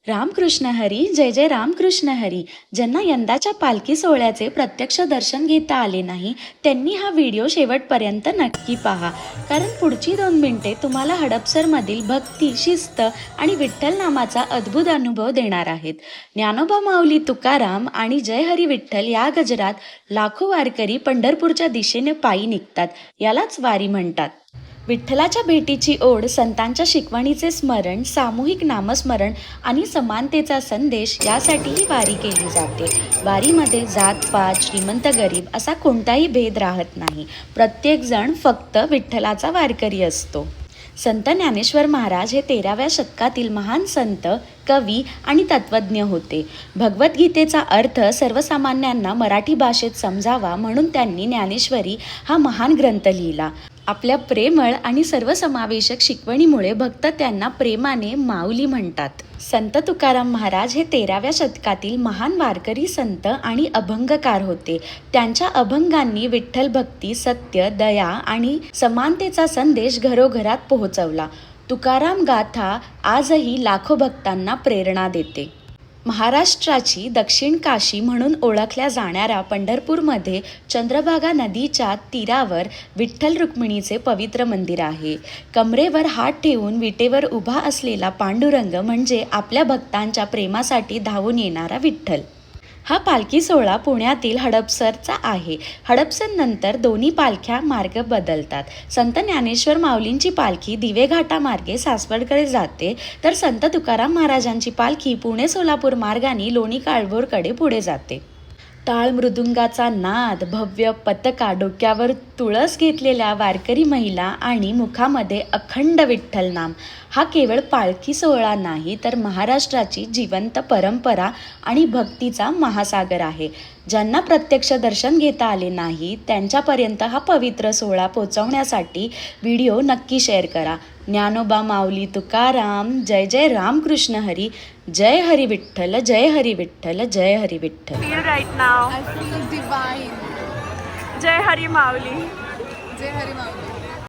रामकृष्ण हरी. जय जय रामकृष्ण हरी. ज्यांना यंदाच्या पालखी सोहळ्याचे प्रत्यक्ष दर्शन घेता आले नाही त्यांनी हा व्हिडिओ शेवटपर्यंत नक्की पहा, कारण पुढची 2 मिनिटे तुम्हाला हडपसरमधील भक्ती, शिस्त आणि विठ्ठल नामाचा अद्भुत अनुभव देणार आहेत. ज्ञानोबा माऊली तुकाराम आणि जय हरी विठ्ठल या गजरात लाखो वारकरी पंढरपूरच्या दिशेने पायी निघतात. यालाच वारी म्हणतात. विठ्ठलाच्या भेटीची ओढ, संतांच्या शिकवणीचे स्मरण, सामूहिक नामस्मरण आणि समानतेचा संदेश यासाठी ही वारी केली जाते. वारीमध्ये जात पात, श्रीमंत गरीब असा कोणताही भेद राहत नाही. प्रत्येकजण फक्त विठ्ठलाचा वारकरी असतो. संत ज्ञानेश्वर महाराज हे 13व्या शतकातील महान संत, कवी आणि तत्त्वज्ञ होते. भगवद्गीतेचा अर्थ सर्वसामान्यांना मराठी भाषेत समजावा म्हणून त्यांनी ज्ञानेश्वरी हा महान ग्रंथ लिहिला. आपल्या प्रेमळ आणि सर्वसमावेशक शिकवणीमुळे भक्त त्यांना प्रेमाने माऊली म्हणतात. संत तुकाराम महाराज हे 13व्या शतकातील महान वारकरी संत आणि अभंगकार होते. त्यांच्या अभंगांनी विठ्ठल भक्ती, सत्य, दया आणि समानतेचा संदेश घरोघरात पोहोचवला. तुकाराम गाथा आजही लाखो भक्तांना प्रेरणा देते. महाराष्ट्राची दक्षिण काशी म्हणून ओळखल्या जाणाऱ्या पंढरपूरमध्ये चंद्रभागा नदीच्या तीरावर विठ्ठल रुक्मिणीचे पवित्र मंदिर आहे. कमरेवर हात ठेवून विटेवर उभा असलेला पांडुरंग म्हणजे आपल्या भक्तांच्या प्रेमासाठी धावून येणारा विठ्ठल. हा पालखी सोहळा पुण्यातील हडपसरचा आहे. हडपसरनंतर दोन्ही पालख्या मार्ग बदलतात. संत ज्ञानेश्वर माऊलींची पालखी दिवे घाटामार्गे सासवडकडे जाते, तर संत तुकाराम महाराजांची पालखी पुणे सोलापूर मार्गाने लोणी काळभोरकडे पुढे जाते. टाळ मृदुंगाचा नाद, भव्य पताका, डोक्यावर तुळस घेतलेल्या वारकरी महिला आणि मुखामध्ये अखंड विठ्ठल नाम हा केवळ पालखी सोहळा नाही, तर महाराष्ट्राची जिवंत परंपरा आणि भक्तीचा महासागर आहे. ज्यांना प्रत्यक्ष दर्शन घेता आले नाही त्यांच्यापर्यंत हा पवित्र सोहळा पोहोचवण्यासाठी व्हिडिओ नक्की शेअर करा. ज्ञानोबा माऊली तुकाराम. जय जय रामकृष्ण हरी. जय हरी विठ्ठल. जय हरी विठ्ठल. जय Hari Vitthal. Feel right now. I feel divine. Jai Hari Mauli. Jai Hari Mauli.